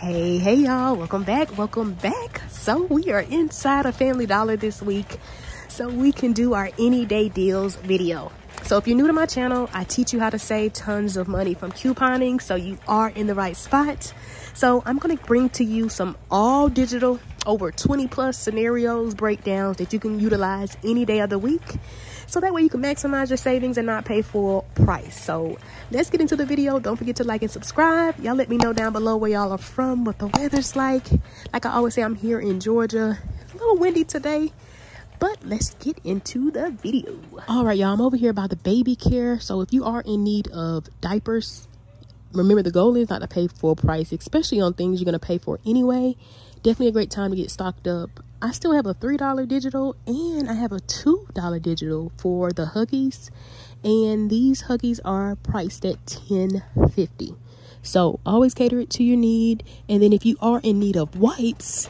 Hey y'all, welcome back. So we are inside of Family Dollar this week so we can do our any day deals video. So if you're new to my channel, I teach you how to save tons of money from couponing, so you are in the right spot. So I'm going to bring to you some all digital, over 20 plus scenarios, breakdowns that you can utilize any day of the week. So that way you can maximize your savings and not pay full price. So let's get into the video. Don't forget to like and subscribe. Y'all let me know down below where y'all are from, what the weather's like. Like I always say, I'm here in Georgia. A little windy today, but let's get into the video. All right, y'all, I'm over here by the baby care. So if you are in need of diapers, remember the goal is not to pay full price, especially on things you're going to pay for anyway. Definitely a great time to get stocked up. I still have a $3 digital and I have a $2 digital for the Huggies, and these Huggies are priced at $10.50. So always cater it to your need. And then if you are in need of wipes,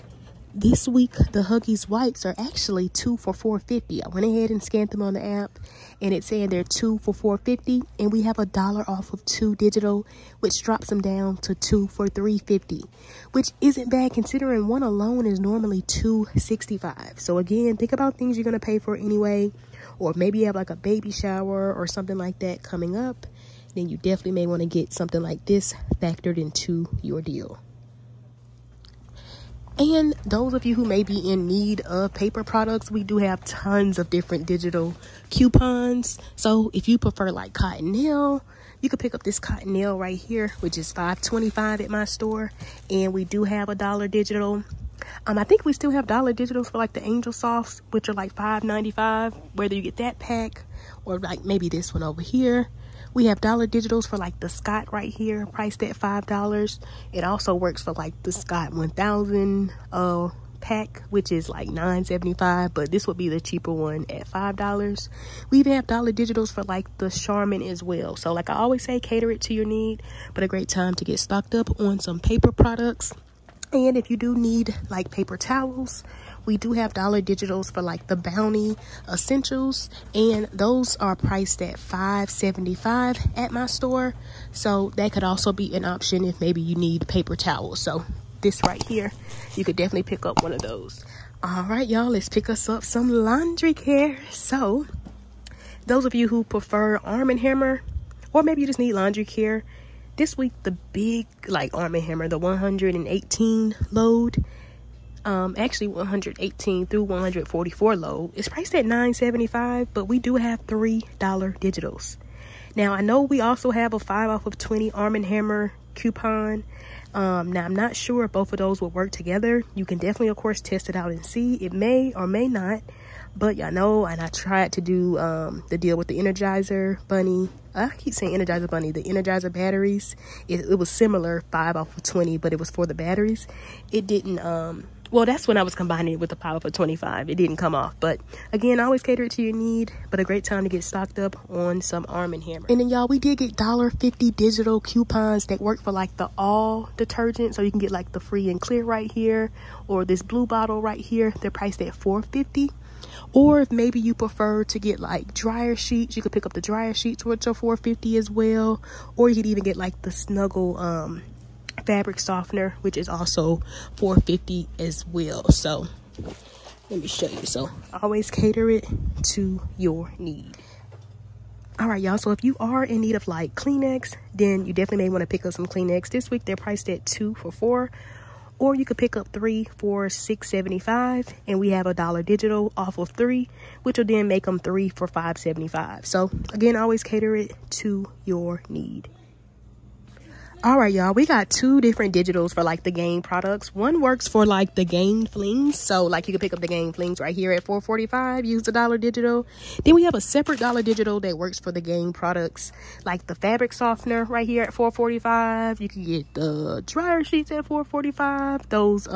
this week the Huggies wipes are actually 2 for $4.50. I went ahead and scanned them on the app and it's saying they're 2 for $4.50, and we have $1 off of 2 digital, which drops them down to 2 for $3.50, which isn't bad considering one alone is normally $2.65. So again, think about things you're going to pay for anyway, or maybe you have like a baby shower or something like that coming up, then you definitely may want to get something like this factored into your deal. And those of you who may be in need of paper products, we do have tons of different digital coupons. So if you prefer like cotton nail, you could pick up this cotton nail right here, which is $5.25 at my store. And we do have $1 digital. I think we still have $1 digitals for like the Angel Softs, which are like $5.95, whether you get that pack or like maybe this one over here. We have $1 digitals for like the Scott right here, priced at $5. It also works for like the Scott 1000 pack, which is like $9.75, but this would be the cheaper one at $5. We even have $1 digitals for like the Charmin as well. So like I always say, cater it to your need, but a great time to get stocked up on some paper products. And if you do need like paper towels, we do have $1 digitals for like the Bounty Essentials, and those are priced at $5.75 at my store. So that could also be an option if maybe you need paper towels. So this right here, you could definitely pick up one of those. All right, y'all, let's pick us up some laundry care. So those of you who prefer Arm & Hammer, or maybe you just need laundry care, this week the big like Arm & Hammer, the 118 load, actually 118 through 144 load, is priced at $9.75, but we do have $3 digitals. Now I know we also have a 5 off of 20 Arm & Hammer coupon. Now I'm not sure if both of those will work together. You can definitely of course test it out and see. It may or may not, but y'all know, and I tried to do the deal with the Energizer Bunny. I keep saying Energizer Bunny, the Energizer batteries. It was similar, 5 off of 20, but it was for the batteries. It didn't, well, that's when I was combining it with the 5 off of 25. It didn't come off. But again, always cater it to your need, but a great time to get stocked up on some Arm & Hammer. And then y'all, we did get $1.50 digital coupons that work for like the all detergent. So you can get like the Free and Clear right here, or this blue bottle right here. They're priced at $4.50. Or if maybe you prefer to get like dryer sheets, you could pick up the dryer sheets, which are $4.50 as well. Or you could even get like the Snuggle fabric softener, which is also $4.50 as well. So let me show you. So always cater it to your need. All right, y'all, so if you are in need of like Kleenex, then you definitely may want to pick up some Kleenex. This week they're priced at 2 for $4. Or you could pick up 3 for $6.75, and we have $1 digital off of 3, which will then make them 3 for $5.75. So again, always cater it to your need. All right, y'all, we got 2 different digitals for like the Gain products. One works for like the Gain Flings. So like you can pick up the Gain Flings right here at $4.45, use the $1 digital. Then we have a separate $1 digital that works for the Gain products, like the fabric softener right here at $4.45. You can get the dryer sheets at $4.45. Those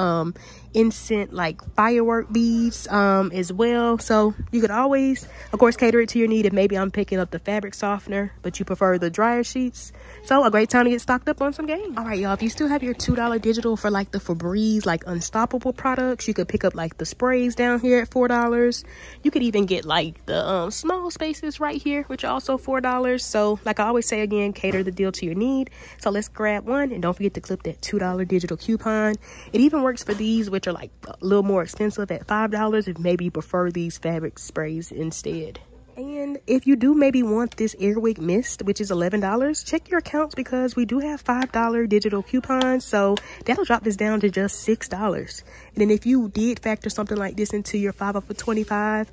instant like firework beads as well. So you could always of course cater it to your need. If maybe I'm picking up the fabric softener but you prefer the dryer sheets, so a great time to get stocked up on some game. All right, y'all, if you still have your $2 digital for like the Febreze, like unstoppable products, you could pick up like the sprays down here at $4. You could even get like the small spaces right here, which are also $4. So like I always say again, cater the deal to your need. So let's grab one, and don't forget to clip that $2 digital coupon. It even works for these, which are like a little more expensive at $5 if maybe you prefer these fabric sprays instead. And if you do maybe want this Airwick Mist, which is $11, check your accounts because we do have $5 digital coupons. So that'll drop this down to just $6. And then if you did factor something like this into your 5 off of 25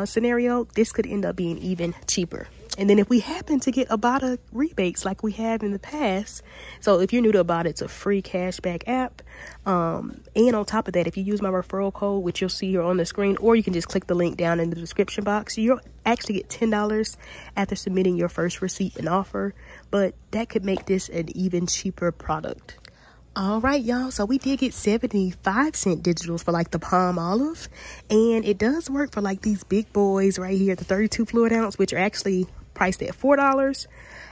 scenario, this could end up being even cheaper. And then if we happen to get IBOTTA rebates like we have in the past, so if you're new to IBOTTA, it's a free cashback app. And on top of that, if you use my referral code, which you'll see here on the screen, or you can just click the link down in the description box, you'll actually get $10 after submitting your first receipt and offer. But that could make this an even cheaper product. All right, y'all, so we did get 75-cent digitals for like the Palm Olive, and it does work for like these big boys right here, the 32 fluid ounce, which are actually priced at $4.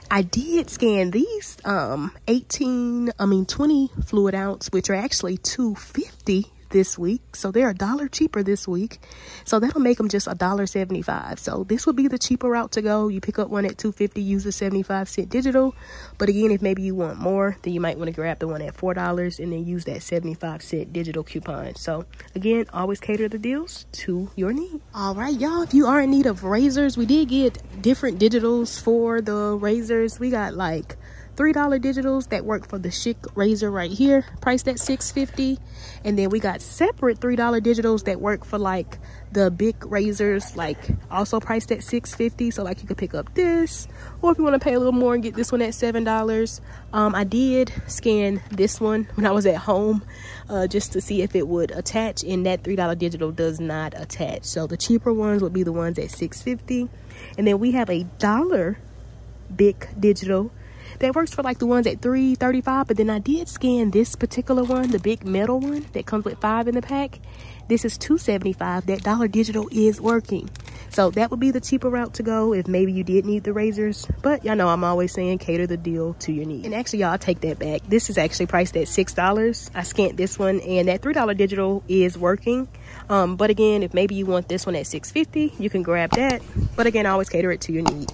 I did scan these 20 fluid ounce, which are actually $2.50 this week, so they're $1 cheaper this week, so that'll make them just $1.75. So this would be the cheaper route to go. You pick up one at $2.50, use the 75-cent digital. But again, if maybe you want more, then you might want to grab the one at $4 and then use that 75-cent digital coupon. So again, always cater the deals to your need. All right, y'all, if you are in need of razors, we did get different digitals for the razors. We got like $3 digitals that work for the Chic razor right here, priced at $6.50. And then we got separate $3 digitals that work for like the big razors, like also priced at $6.50. So like you could pick up this, or if you want to pay a little more and get this one at $7. I did scan this one when I was at home just to see if it would attach, and that $3 digital does not attach. So the cheaper ones would be the ones at $6.50. And then we have a $1 big digital that works for like the ones at $3.35. But then I did scan this particular one, the big metal one that comes with 5 in the pack. This is $2.75. That $1 digital is working. So that would be the cheaper route to go if maybe you did need the razors. But y'all know I'm always saying cater the deal to your need. And actually, y'all, take that back. This is actually priced at $6. I scanned this one, and that $3 digital is working. But again, if maybe you want this one at $6.50, you can grab that. But again, always cater it to your need.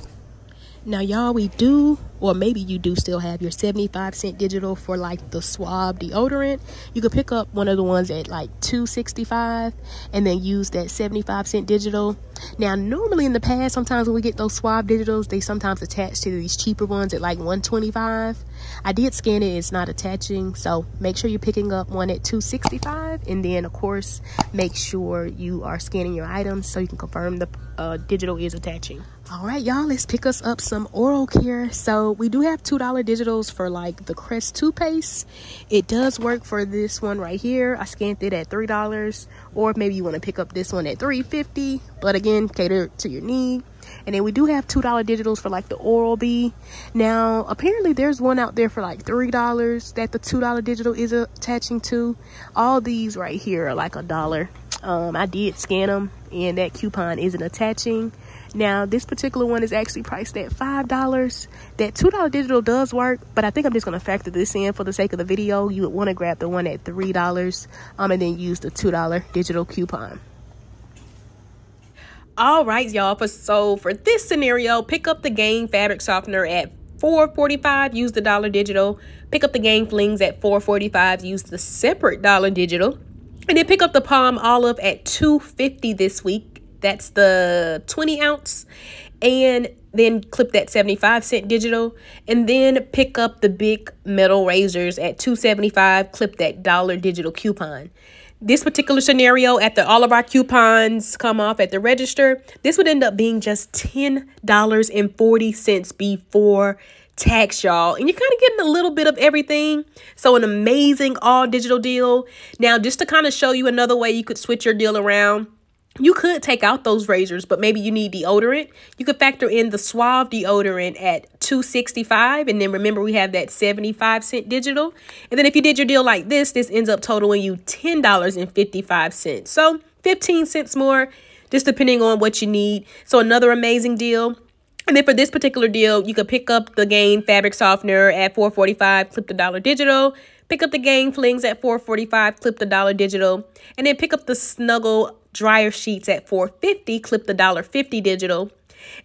Now, y'all, we do, or maybe you do still have your 75-cent digital for like the Swab deodorant. You could pick up one of the ones at like $2.65 and then use that 75-cent digital. Now, normally in the past, sometimes when we get those Swab digitals, they sometimes attach to these cheaper ones at like $1.25. I did scan it, it's not attaching. So make sure you're picking up one at $2.65. And then, of course, make sure you are scanning your items so you can confirm the digital is attaching. All right, y'all, let's pick us up some oral care. So we do have $2 digitals for like the Crest toothpaste. It does work for this one right here. I scanned it at $3, or maybe you want to pick up this one at $3.50. But again, cater to your need. And then we do have $2 digitals for like the Oral-B. Now, apparently there's one out there for like $3 that the $2 digital is attaching to. All these right here are like $1. I did scan them, and that coupon isn't attaching. Now, this particular one is actually priced at $5. That $2 digital does work, but I think I'm just going to factor this in for the sake of the video. You would want to grab the one at $3 and then use the $2 digital coupon. All right, y'all. So for this scenario, pick up the Gain fabric softener at $4.45. Use the $1 digital. Pick up the Gain flings at $4.45. Use the separate $1 digital. And then pick up the Palm Olive at $2.50 this week. That's the 20 ounce. And then clip that 75-cent digital. And then pick up the big metal razors at $2.75. Clip that $1 digital coupon. This particular scenario, after all of our coupons come off at the register, this would end up being just $10.40 before tax, y'all. And you're kind of getting a little bit of everything. So an amazing all digital deal. Now, just to kind of show you another way you could switch your deal around, you could take out those razors, but maybe you need deodorant. You could factor in the Suave deodorant at $2.65. And then remember, we have that 75-cent digital. And then if you did your deal like this ends up totaling you $10.55. So 15 cents more, just depending on what you need. So another amazing deal. And then for this particular deal, you could pick up the Gain fabric softener at $4.45, clip the $1 digital. Pick up the Gain flings at $4.45, clip the $1 digital. And then pick up the Snuggle dryer sheets at $4.50, clip the $1.50 digital.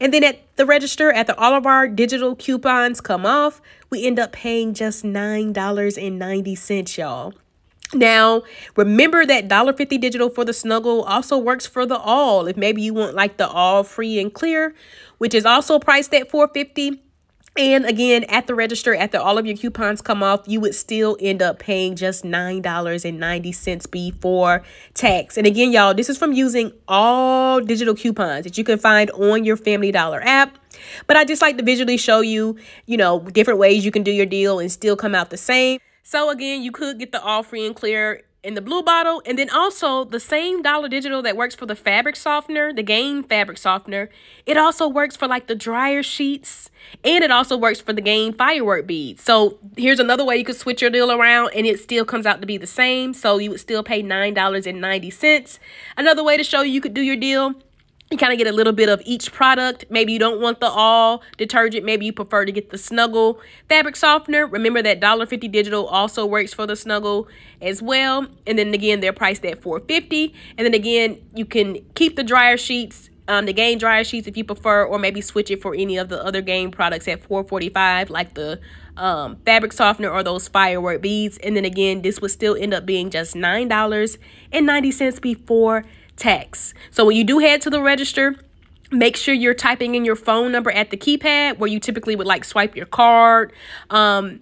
And then at the register, after all of our digital coupons come off, we end up paying just $9.90, y'all. Now, remember that $1.50 digital for the Snuggle also works for the All. If maybe you want like the All free and clear, which is also priced at $4.50. And again, at the register, after all of your coupons come off, you would still end up paying just $9.90 before tax. And again, y'all, this is from using all digital coupons that you can find on your Family Dollar app. But I just like to visually show you, different ways you can do your deal and still come out the same. So again, you could get the All free and clear in the blue bottle, and then also the same $1 digital that works for the fabric softener, the Gain fabric softener. It also works for like the dryer sheets, and it also works for the Gain firework beads. So here's another way you could switch your deal around and it still comes out to be the same. So you would still pay $9.90. Another way to show you could do your deal, you kind of get a little bit of each product. Maybe you don't want the All detergent. Maybe you prefer to get the Snuggle fabric softener. Remember that $1.50 digital also works for the Snuggle as well. And then again, they're priced at $4.50. And then again, you can keep the dryer sheets, the Gain dryer sheets if you prefer, or maybe switch it for any of the other Gain products at $4.45, like the fabric softener or those firework beads. And then again, this would still end up being just $9.90 before tax. So when you do head to the register, make sure you're typing in your phone number at the keypad where you typically would like swipe your card. And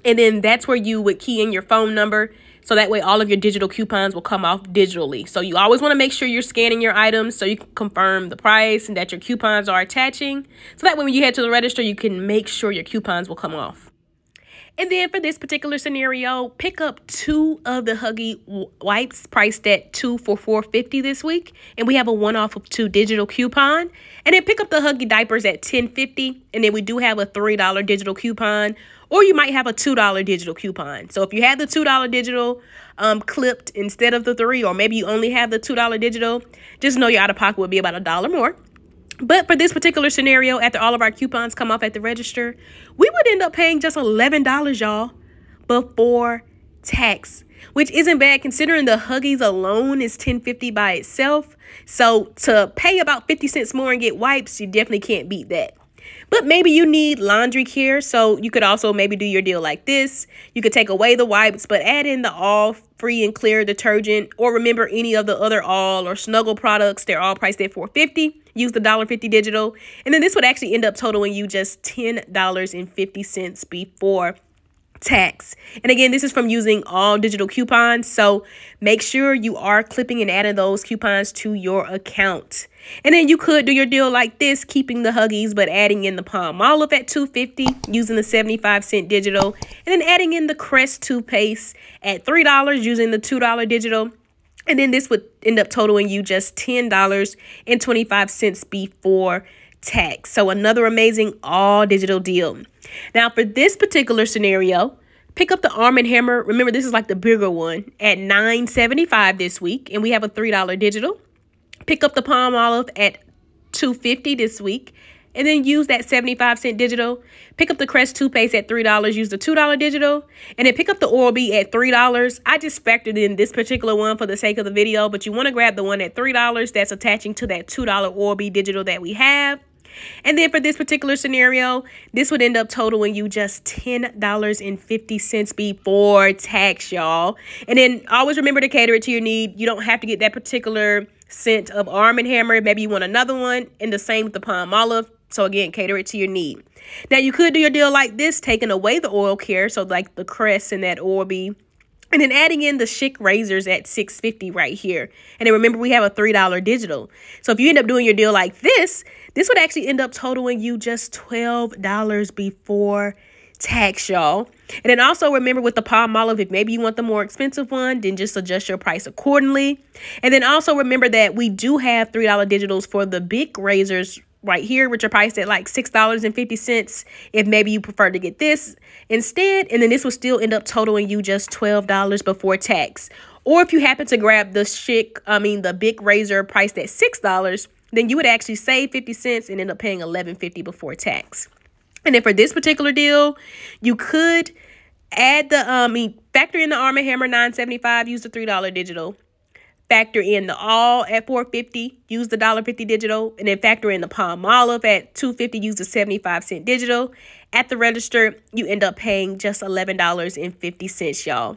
then that's where you would key in your phone number. So that way all of your digital coupons will come off digitally. So you always want to make sure you're scanning your items so you can confirm the price and that your coupons are attaching. So that way when you head to the register, you can make sure your coupons will come off. And then for this particular scenario, pick up 2 of the Huggy wipes priced at $2 for $4.50 this week. And we have a 1 off of 2 digital coupon. And then pick up the Huggy diapers at $10.50. And then we do have a $3 digital coupon. Or you might have a $2 digital coupon. So if you had the $2 digital clipped instead of the 3, or maybe you only have the $2 digital, just know your out-of-pocket would be about $1 more. But for this particular scenario, after all of our coupons come off at the register, we would end up paying just $11, y'all, before tax, which isn't bad considering the Huggies alone is $10.50 by itself. So to pay about 50 cents more and get wipes, you definitely can't beat that. But maybe you need laundry care, so you could also maybe do your deal like this. You could take away the wipes, but add in the All free and clear detergent, or remember any of the other All or Snuggle products. They're all priced at $4.50. Use the $1.50 digital, and then this would actually end up totaling you just $10.50 before tax. And again, this is from using all digital coupons, so make sure you are clipping and adding those coupons to your account. And then you could do your deal like this, keeping the Huggies but adding in the Palmolive at $2.50 using the 75-cent digital, and then adding in the Crest toothpaste at $3 using the $2 digital. And then this would end up totaling you just $10.25 before tax. So another amazing all digital deal. Now for this particular scenario, pick up the Arm & Hammer. Remember, this is like the bigger one at $9.75 this week, and we have a $3 digital. Pick up the Palmolive at $2.50 this week, and then use that 75-cent digital. Pick up the Crest toothpaste at $3, use the $2 digital, and then pick up the Oral-B at $3. I just factored in this particular one for the sake of the video, but you want to grab the one at $3 that's attaching to that $2 Oral-B digital that we have. And then for this particular scenario, this would end up totaling you just $10.50 before tax, y'all. And then always remember to cater it to your need. You don't have to get that particular scent of Arm & Hammer. Maybe you want another one, and the same with the Palmolive. So again, cater it to your need. Now you could do your deal like this, taking away the oil care, so like the Crest and that Oral-B, and then adding in the Schick razors at $6.50 right here. And then remember, we have a $3 digital. So if you end up doing your deal like this would actually end up totaling you just $12 before tax, y'all. And then also remember with the Palmolive, if maybe you want the more expensive one, then just adjust your price accordingly. And then also remember that we do have $3 digitals for the big razors right here, which are priced at like $6.50 if maybe you prefer to get this instead. And then this will still end up totaling you just $12 before tax. Or if you happen to grab the the big razor priced at $6, then you would actually save 50 cents and end up paying $11.50 before tax. And then for this particular deal, you could add the factor in the Arm & Hammer $9.75, use the $3 digital. Factor in the All at $4.50, use the $1.50 digital, and then factor in the Palmolive at $2.50, use the 75-cent digital. At the register, you end up paying just $11.50, y'all.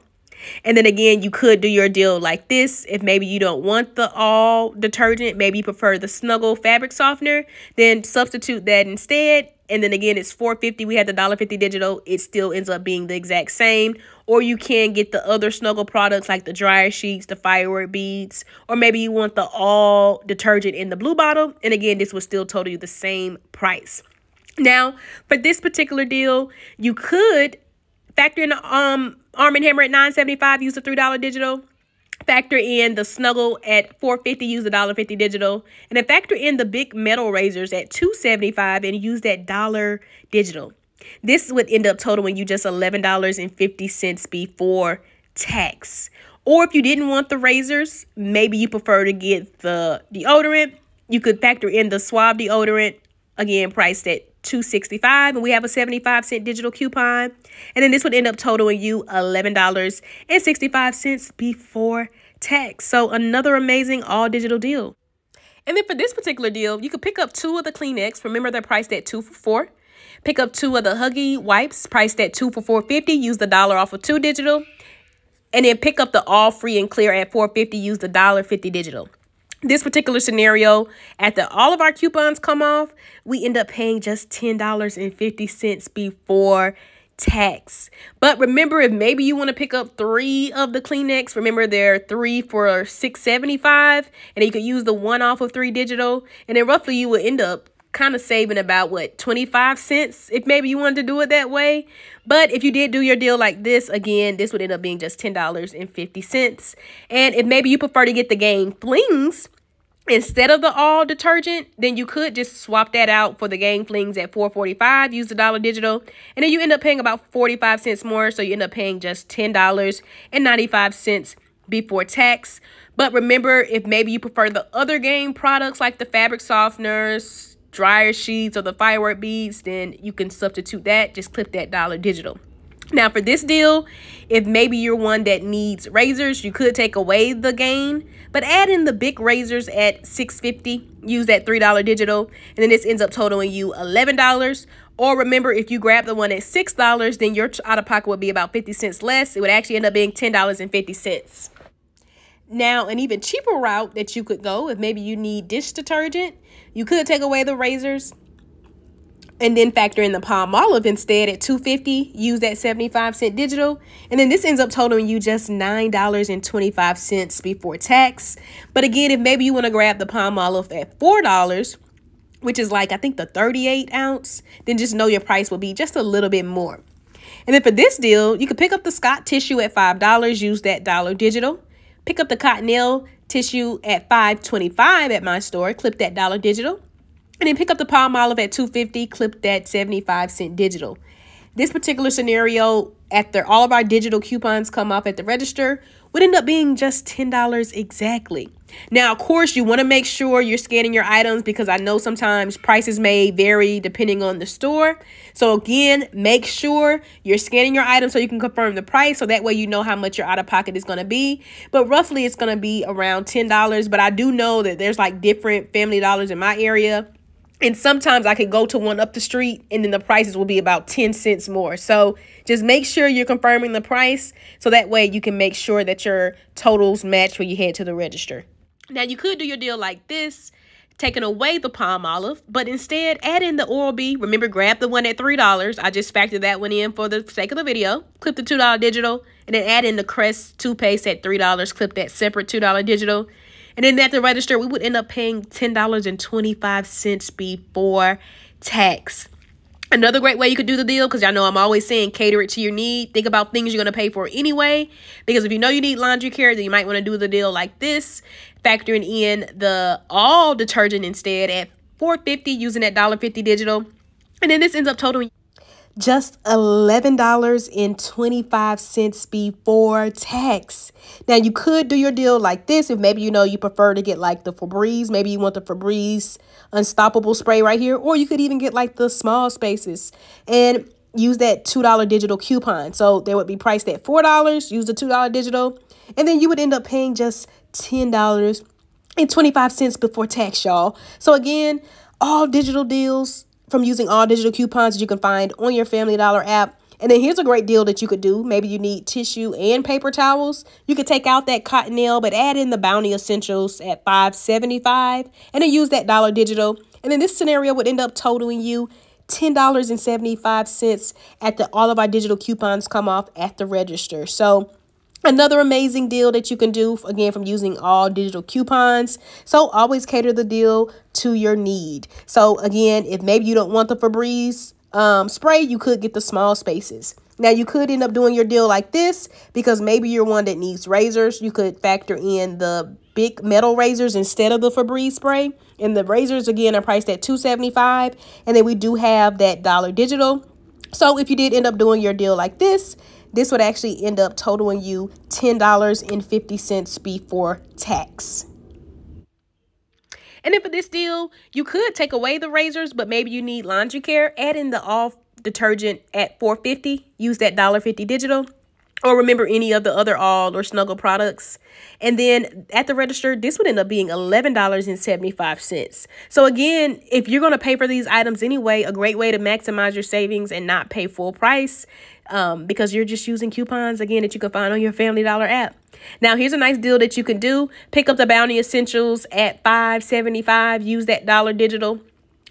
And then again, you could do your deal like this. If maybe you don't want the All detergent, maybe you prefer the Snuggle fabric softener, then substitute that instead. And then again, it's $4.50. We had the $1.50 digital. It still ends up being the exact same. Or you can get the other Snuggle products like the dryer sheets, the firework beads, or maybe you want the All detergent in the blue bottle. And again, this will still total you the same price. Now, for this particular deal, you could factor in the Arm & Hammer at $9.75, use the $3 digital. Factor in the Snuggle at $4.50, use the $1.50 digital. And then factor in the big metal razors at $2.75 and use that $1 digital. This would end up totaling you just $11.50 before tax. Or if you didn't want the razors, maybe you prefer to get the deodorant, you could factor in the Suave deodorant, again, priced at $2.65, and we have a 75-cent digital coupon. And then this would end up totaling you $11.65 before tax. So another amazing all digital deal. And then for this particular deal, you could pick up 2 of the Kleenex. Remember, they're priced at $2 for $4. Pick up 2 of the Huggy wipes, priced at $2 for $4.50. Use the $1 off of 2 digital. And then pick up the All Free and Clear at $4.50. Use the $1.50 digital. This particular scenario, after all of our coupons come off, we end up paying just $10.50 before tax. But remember, if maybe you want to pick up 3 of the Kleenex, remember they're 3 for $6.75, and then you could use the 1 off of 3 digital, and then roughly you would end up kind of saving about, what, 25 cents if maybe you wanted to do it that way. But if you did do your deal like this, again, this would end up being just $10.50. And if maybe you prefer to get the Gang Flings instead of the All detergent, then you could just swap that out for the Gang Flings at $4.45, use the $1 digital, and then you end up paying about 45 cents more. So you end up paying just $10.95 before tax. But remember, if maybe you prefer the other Gang products like the fabric softeners, dryer sheets, or the firework beads, then you can substitute that. Just clip that $1 digital. Now for this deal, if maybe you're one that needs razors, you could take away the Gain, but add in the big razors at $6.50. Use that $3 digital, and then this ends up totaling you $11. Or remember, if you grab the one at $6, then your out-of-pocket would be about 50 cents less. It would actually end up being $10.50. Now, an even cheaper route that you could go, if maybe you need dish detergent, you could take away the razors and then factor in the Palmolive instead at $2.50. Use that 75-cent digital. And then this ends up totaling you just $9.25 before tax. But again, if maybe you want to grab the Palmolive at $4, which is like, I think, the 38 ounce, then just know your price will be just a little bit more. And then for this deal, you could pick up the Scott tissue at $5. Use that $1 digital. Pick up the Cottonelle tissue at $5.25 at my store. Clip that $1 digital. And then pick up the Palmolive at $2.50. Clip that 75-cent digital. This particular scenario, after all of our digital coupons come off at the register, would end up being just $10 exactly. Now, of course, you want to make sure you're scanning your items because I know sometimes prices may vary depending on the store. So again, make sure you're scanning your items so you can confirm the price. So that way you know how much your out-of-pocket is going to be. But roughly it's going to be around $10. But I do know that there's like different Family Dollars in my area. And sometimes I could go to one up the street and then the prices will be about 10 cents more. So just make sure you're confirming the price so that way you can make sure that your totals match when you head to the register. Now, you could do your deal like this, taking away the Palmolive, but instead add in the Oral-B. Remember, grab the one at $3. I just factored that one in for the sake of the video. Clip the $2 digital and then add in the Crest toothpaste at $3. Clip that separate $2 digital. And then at the register, we would end up paying $10.25 before tax. Another great way you could do the deal, because y'all know I'm always saying cater it to your need. Think about things you're going to pay for anyway. Because if you know you need laundry care, then you might want to do the deal like this. Factoring in the All detergent instead at $4.50 using that $1.50 digital. And then this ends up totaling just $11.25 before tax. Now, you could do your deal like this if maybe you prefer to get like the Febreze. Maybe you want the Febreze Unstoppable spray right here, or you could even get like the small spaces and use that $2 digital coupon. So they would be priced at $4. Use the $2 digital, and then you would end up paying just $10.25 before tax, y'all. So again, all digital deals from using all digital coupons that you can find on your Family Dollar app. And then here's a great deal that you could do. Maybe you need tissue and paper towels. You could take out that Cottonelle, but add in the Bounty Essentials at $5.75 and then use that dollar digital. And then this scenario would end up totaling you $10.75 after all of our digital coupons come off at the register. So another amazing deal that you can do, again, from using all digital coupons. So always cater the deal to your need. So again, if maybe you don't want the Febreze spray, you could get the small spaces. Now, you could end up doing your deal like this because maybe you're one that needs razors. You could factor in the big metal razors instead of the Febreze spray. And the razors, again, are priced at $2.75. And then we do have that dollar digital. So if you did end up doing your deal like this would actually end up totaling you $10.50 before tax. And then for this deal, you could take away the razors, but maybe you need laundry care. Add in the all detergent at $4.50. Use that $1.50 digital. Or remember any of the other All or Snuggle products. And then at the register, this would end up being $11.75. So again, if you're going to pay for these items anyway, a great way to maximize your savings and not pay full price because you're just using coupons, again, that you can find on your Family Dollar app. Now, here's a nice deal that you can do. Pick up the Bounty Essentials at $5.75. Use that dollar digital.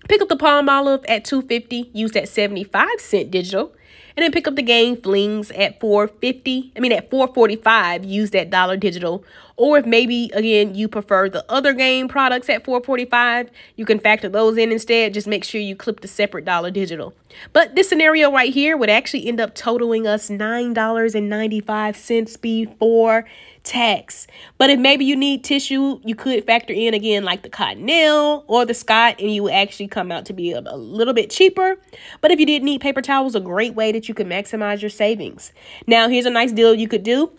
Pick up the Palm Olive at $2.50. Use that 75-cent digital. And then pick up the Gain Flings at $4.45. Use that dollar digital. Or if maybe, again, you prefer the other Gain products at $4.45, you can factor those in instead. Just make sure you clip the separate dollar digital. But this scenario right here would actually end up totaling us $9.95 before tax. But if maybe you need tissue, you could factor in, again, like the Cottonelle or the Scott, and you would actually come out to be a little bit cheaper. But if you did need paper towels, a great way that you can maximize your savings. Now, here's a nice deal you could do.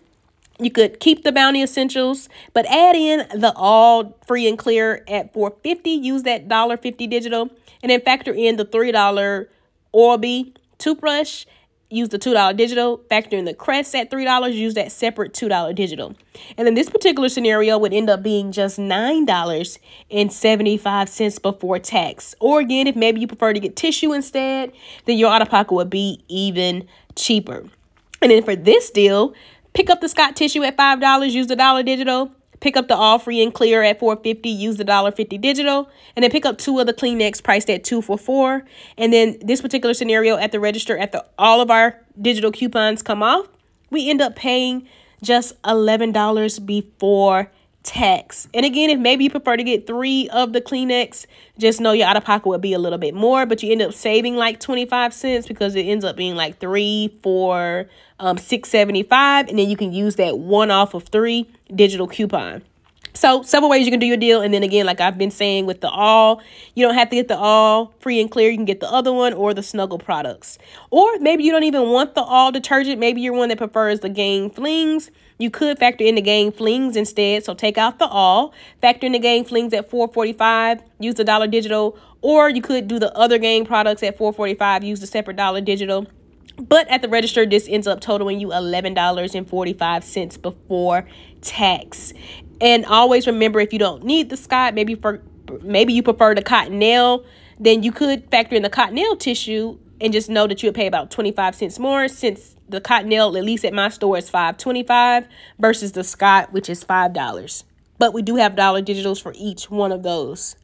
You could keep the Bounty Essentials, but add in the All Free and Clear at $4.50. Use that $1.50 digital, and then factor in the $3 Oral-B toothbrush. Use the $2 digital. Factor in the Crest at $3. Use that separate $2 digital. And then this particular scenario would end up being just $9.75 before tax. Or again, if maybe you prefer to get tissue instead, then your out-of-pocket would be even cheaper. And then for this deal, pick up the Scott tissue at $5. Use the dollar digital. Pick up the All Free and Clear at $4.50. Use the $1.50 digital. And then pick up 2 of the Kleenex priced at $2 for $4. And then this particular scenario at the register, after all of our digital coupons come off, we end up paying just $11 before tax. And again, if maybe you prefer to get 3 of the Kleenex, just know your out-of-pocket would be a little bit more, but you end up saving like 25 cents because it ends up being like 3 for $6.75, and then you can use that 1 off of 3 digital coupon. So several ways you can do your deal. And then again, like I've been saying with the All, you don't have to get the All Free and Clear. You can get the other one or the Snuggle products. Or maybe you don't even want the All detergent. Maybe you're one that prefers the Gain Flings. You could factor in the Gain Flings instead. So take out the All, factor in the Gain Flings at $4.45, use the dollar digital. Or you could do the other Gain products at $4.45, use the separate dollar digital. But at the register, this ends up totaling you $11.45 before tax. And always remember, if you don't need the Scott, maybe you prefer the Cottonelle, then you could factor in the Cottonelle tissue and just know that you would pay about 25 cents more, since the Cottonelle, at least at my store, is $5.25 versus the Scott, which is $5. But we do have dollar digitals for each one of those.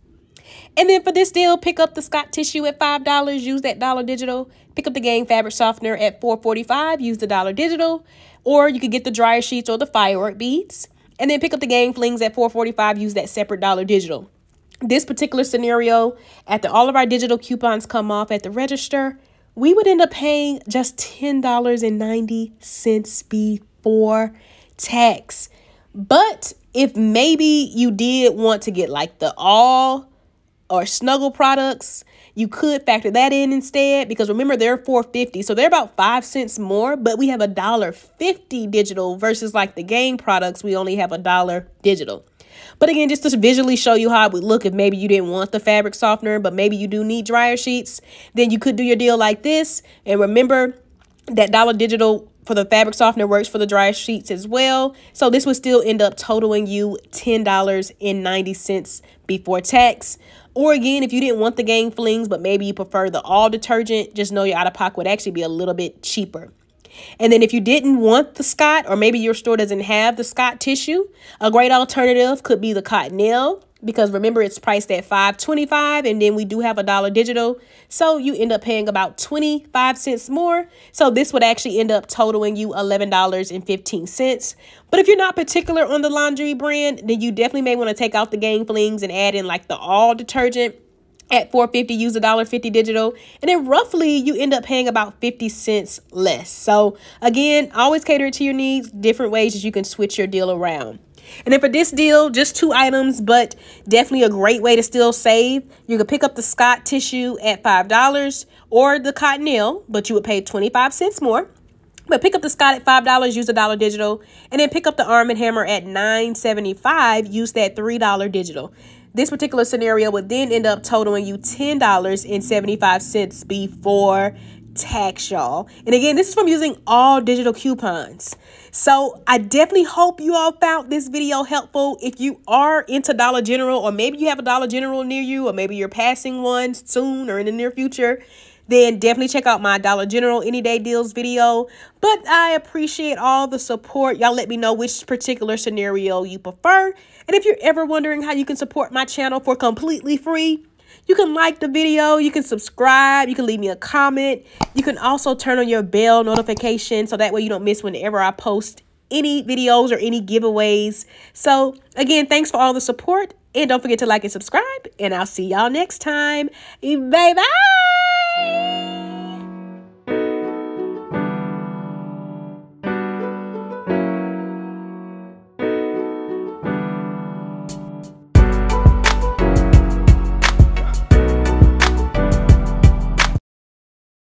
And then for this deal, pick up the Scott tissue at $5. Use that dollar digital. Pick up the Gain fabric softener at $4.45. Use the dollar digital. Or you could get the dryer sheets or the firework beads. And then pick up the Gain Flings at $4.45. Use that separate dollar digital. This particular scenario, after all of our digital coupons come off at the register, we would end up paying just $10.90 before tax. But if maybe you did want to get like the All or Snuggle products, you could factor that in instead, because remember, they're $4.50, so they're about 5 cents more, but we have $1.50 digital versus like the game products, we only have $1 digital. But again, just to visually show you how it would look if maybe you didn't want the fabric softener, but maybe you do need dryer sheets, then you could do your deal like this. And remember that $1 digital for the fabric softener works for the dryer sheets as well. So this would still end up totaling you $10.90 before tax. Or again, if you didn't want the gang flings, but maybe you prefer the all detergent, just know your out-of-pocket would actually be a little bit cheaper. And then if you didn't want the Scott, or maybe your store doesn't have the Scott tissue, a great alternative could be the Cottonelle, because remember, it's priced at $5.25, and then we do have $1 digital. So you end up paying about 25 cents more. So this would actually end up totaling you $11.15. But if you're not particular on the laundry brand, then you definitely may want to take out the gang flings and add in like the all detergent. At $4.50, use $1.50 digital, and then roughly you end up paying about 50 cents less. So again, always cater to your needs, different ways that you can switch your deal around. And then for this deal, just 2 items, but definitely a great way to still save. You could pick up the Scott tissue at $5 or the Cottonelle, but you would pay 25 cents more. But pick up the Scott at $5, use $1 digital, and then pick up the Arm & Hammer at $9.75, use that $3 digital. This particular scenario would then end up totaling you $10.75 before tax, y'all. And again, this is from using all digital coupons. So I definitely hope you all found this video helpful. If you are into Dollar General, or maybe you have a Dollar General near you, or maybe you're passing one soon or in the near future, then definitely check out my Dollar General Any Day Deals video. But I appreciate all the support. Y'all let me know which particular scenario you prefer. And if you're ever wondering how you can support my channel for completely free, you can like the video, you can subscribe, you can leave me a comment. You can also turn on your bell notification so that way you don't miss whenever I post any videos or any giveaways. So again, thanks for all the support. And don't forget to like and subscribe. And I'll see y'all next time. Bye-bye.